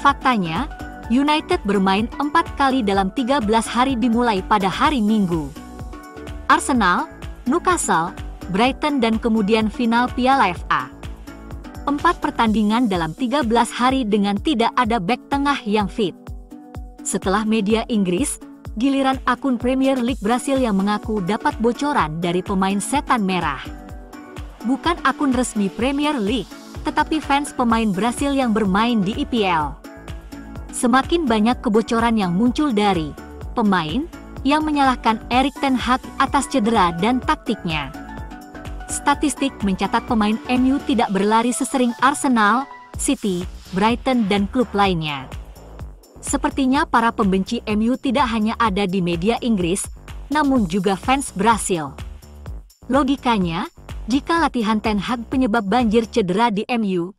Faktanya, United bermain 4 kali dalam 13 hari dimulai pada hari Minggu. Arsenal, Newcastle, Brighton dan kemudian final Piala FA. 4 pertandingan dalam 13 hari dengan tidak ada bek tengah yang fit. Setelah media Inggris, giliran akun Premier League Brasil yang mengaku dapat bocoran dari pemain setan merah. Bukan akun resmi Premier League, tetapi fans pemain Brasil yang bermain di IPL. Semakin banyak kebocoran yang muncul dari pemain yang menyalahkan Erik ten Hag atas cedera dan taktiknya. Statistik mencatat pemain MU tidak berlari sesering Arsenal, City, Brighton dan klub lainnya. Sepertinya para pembenci MU tidak hanya ada di media Inggris, namun juga fans Brasil. Logikanya, jika latihan ten Hag penyebab banjir cedera di MU,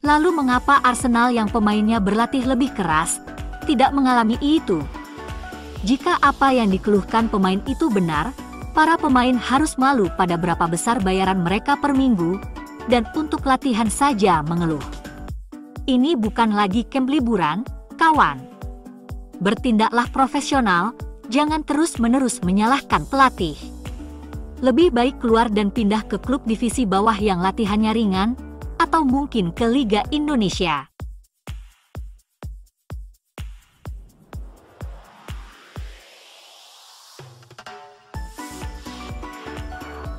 lalu mengapa Arsenal yang pemainnya berlatih lebih keras, tidak mengalami itu? Jika apa yang dikeluhkan pemain itu benar, para pemain harus malu pada berapa besar bayaran mereka per minggu, dan untuk latihan saja mengeluh. Ini bukan lagi camp liburan, kawan. Bertindaklah profesional, jangan terus-menerus menyalahkan pelatih. Lebih baik keluar dan pindah ke klub divisi bawah yang latihannya ringan, atau mungkin ke Liga Indonesia.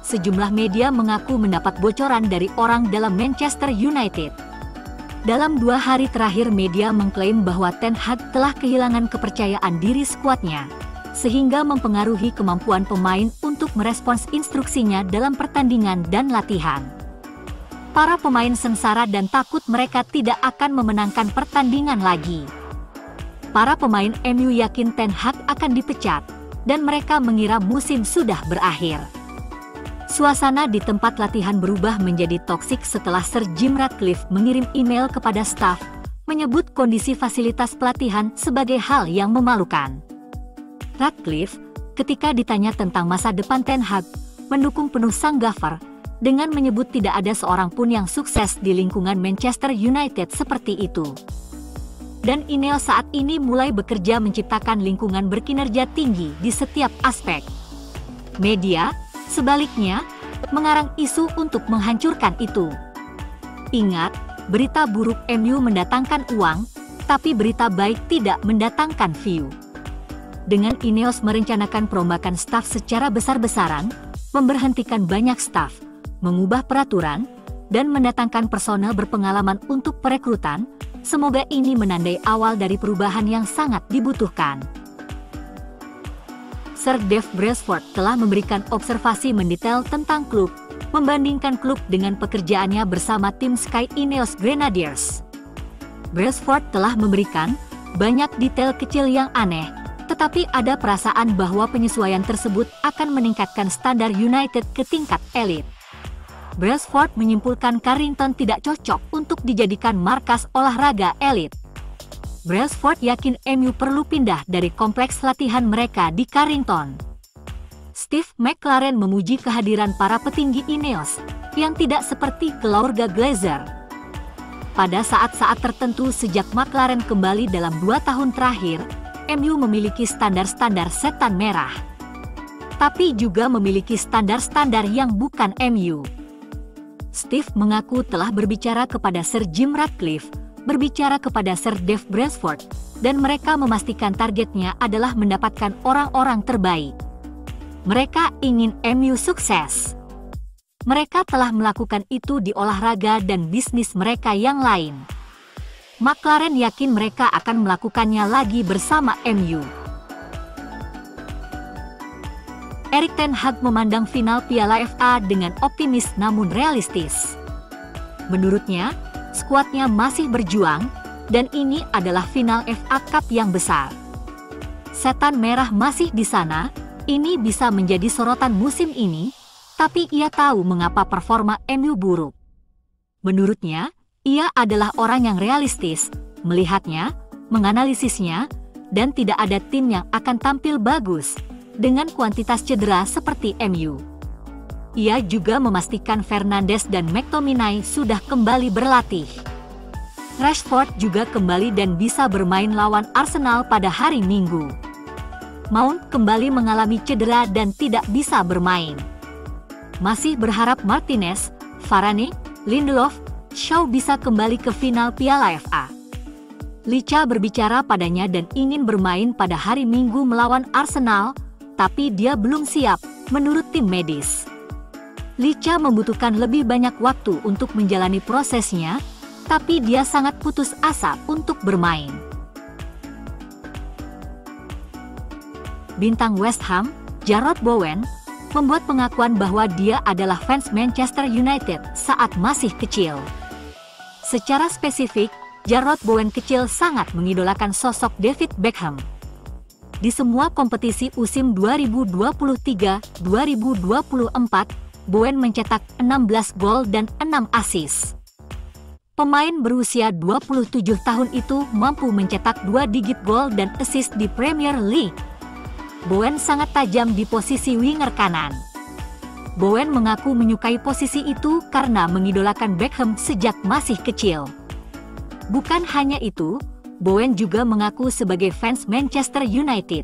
Sejumlah media mengaku mendapat bocoran dari orang dalam Manchester United. Dalam 2 hari terakhir media mengklaim bahwa Ten Hag telah kehilangan kepercayaan diri skuadnya, sehingga mempengaruhi kemampuan pemain untuk merespons instruksinya dalam pertandingan dan latihan. Para pemain sengsara dan takut mereka tidak akan memenangkan pertandingan lagi. Para pemain MU yakin Ten Hag akan dipecat, dan mereka mengira musim sudah berakhir. Suasana di tempat latihan berubah menjadi toksik setelah Sir Jim Ratcliffe mengirim email kepada staf, menyebut kondisi fasilitas pelatihan sebagai hal yang memalukan. Ratcliffe, ketika ditanya tentang masa depan Ten Hag, mendukung penuh sang gaffer, dengan menyebut tidak ada seorang pun yang sukses di lingkungan Manchester United seperti itu. Dan Ineos saat ini mulai bekerja menciptakan lingkungan berkinerja tinggi di setiap aspek. Media, sebaliknya, mengarang isu untuk menghancurkan itu. Ingat, berita buruk MU mendatangkan uang, tapi berita baik tidak mendatangkan view. Dengan Ineos merencanakan perombakan staf secara besar-besaran, memberhentikan banyak staf, mengubah peraturan, dan mendatangkan personel berpengalaman untuk perekrutan, semoga ini menandai awal dari perubahan yang sangat dibutuhkan. Sir Dave Brailsford telah memberikan observasi mendetail tentang klub, membandingkan klub dengan pekerjaannya bersama tim Sky Ineos Grenadiers. Brailsford telah memberikan banyak detail kecil yang aneh, tetapi ada perasaan bahwa penyesuaian tersebut akan meningkatkan standar United ke tingkat elit. Brailsford menyimpulkan Carrington tidak cocok untuk dijadikan markas olahraga elit. Brailsford yakin MU perlu pindah dari kompleks latihan mereka di Carrington. Steve McClaren memuji kehadiran para petinggi Ineos, yang tidak seperti keluarga Glazer. Pada saat-saat tertentu sejak McClaren kembali dalam 2 tahun terakhir, MU memiliki standar-standar setan merah. Tapi juga memiliki standar-standar yang bukan MU. Steve mengaku telah berbicara kepada Sir Jim Ratcliffe, berbicara kepada Sir Dave Brailsford, dan mereka memastikan targetnya adalah mendapatkan orang-orang terbaik. Mereka ingin MU sukses. Mereka telah melakukan itu di olahraga dan bisnis mereka yang lain. McClaren yakin mereka akan melakukannya lagi bersama MU. Erik ten Hag memandang final Piala FA dengan optimis namun realistis. Menurutnya, skuadnya masih berjuang, dan ini adalah final FA Cup yang besar. Setan merah masih di sana, ini bisa menjadi sorotan musim ini, tapi ia tahu mengapa performa MU buruk. Menurutnya, ia adalah orang yang realistis, melihatnya, menganalisisnya, dan tidak ada tim yang akan tampil bagus dengan kuantitas cedera seperti MU. Ia juga memastikan Fernandes dan McTominay sudah kembali berlatih. Rashford juga kembali dan bisa bermain lawan Arsenal pada hari Minggu. Mount kembali mengalami cedera dan tidak bisa bermain. Masih berharap Martinez, Varane, Lindelof, Shaw bisa kembali ke final Piala FA. Licha berbicara padanya dan ingin bermain pada hari Minggu melawan Arsenal, tapi dia belum siap, menurut tim medis. Licha membutuhkan lebih banyak waktu untuk menjalani prosesnya, tapi dia sangat putus asa untuk bermain. Bintang West Ham, Jarrod Bowen, membuat pengakuan bahwa dia adalah fans Manchester United saat masih kecil. Secara spesifik, Jarrod Bowen kecil sangat mengidolakan sosok David Beckham. Di semua kompetisi musim 2023-2024, Bowen mencetak 16 gol dan 6 assist. Pemain berusia 27 tahun itu mampu mencetak 2 digit gol dan assist di Premier League. Bowen sangat tajam di posisi winger kanan. Bowen mengaku menyukai posisi itu karena mengidolakan Beckham sejak masih kecil. Bukan hanya itu, Bowen juga mengaku sebagai fans Manchester United.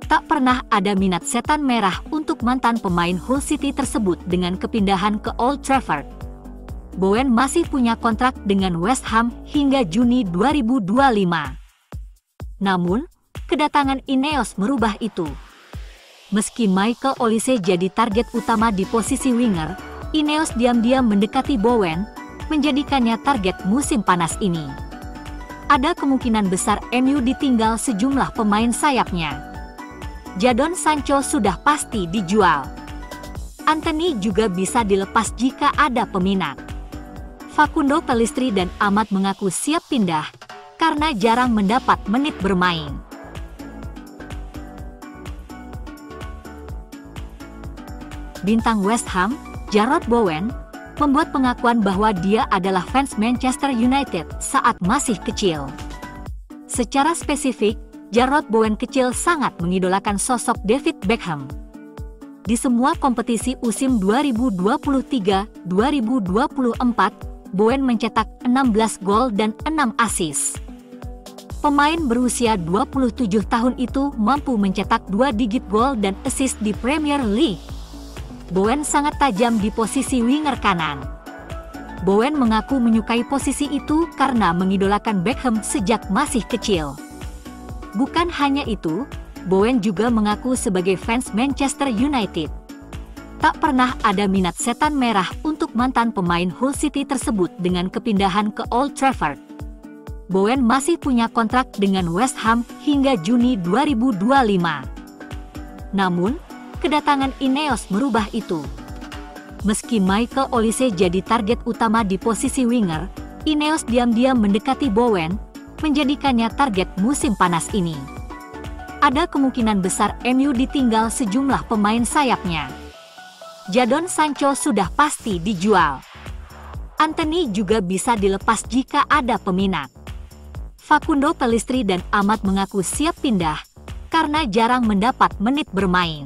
Tak pernah ada minat setan merah untuk mantan pemain Hull City tersebut dengan kepindahan ke Old Trafford. Bowen masih punya kontrak dengan West Ham hingga Juni 2025. Namun, kedatangan Ineos merubah itu. Meski Michael Olise jadi target utama di posisi winger, Ineos diam-diam mendekati Bowen, menjadikannya target musim panas ini. Ada kemungkinan besar MU ditinggal sejumlah pemain sayapnya. Jadon Sancho sudah pasti dijual. Antony juga bisa dilepas jika ada peminat. Facundo Pellistri dan Ahmad mengaku siap pindah, karena jarang mendapat menit bermain. Bintang West Ham, Jarrod Bowen, membuat pengakuan bahwa dia adalah fans Manchester United saat masih kecil. Secara spesifik, Jarrod Bowen kecil sangat mengidolakan sosok David Beckham. Di semua kompetisi musim 2023-2024, Bowen mencetak 16 gol dan 6 assist. Pemain berusia 27 tahun itu mampu mencetak 2 digit gol dan assist di Premier League. Bowen sangat tajam di posisi winger kanan. Bowen mengaku menyukai posisi itu karena mengidolakan Beckham sejak masih kecil. Bukan hanya itu, Bowen juga mengaku sebagai fans Manchester United. Tak pernah ada minat setan merah untuk mantan pemain Hull City tersebut dengan kepindahan ke Old Trafford. Bowen masih punya kontrak dengan West Ham hingga Juni 2025. Namun, kedatangan Ineos merubah itu. Meski Michael Olise jadi target utama di posisi winger, Ineos diam-diam mendekati Bowen, menjadikannya target musim panas ini. Ada kemungkinan besar MU ditinggal sejumlah pemain sayapnya. Jadon Sancho sudah pasti dijual. Antony juga bisa dilepas jika ada peminat. Facundo Pellistri dan Ahmad mengaku siap pindah, karena jarang mendapat menit bermain.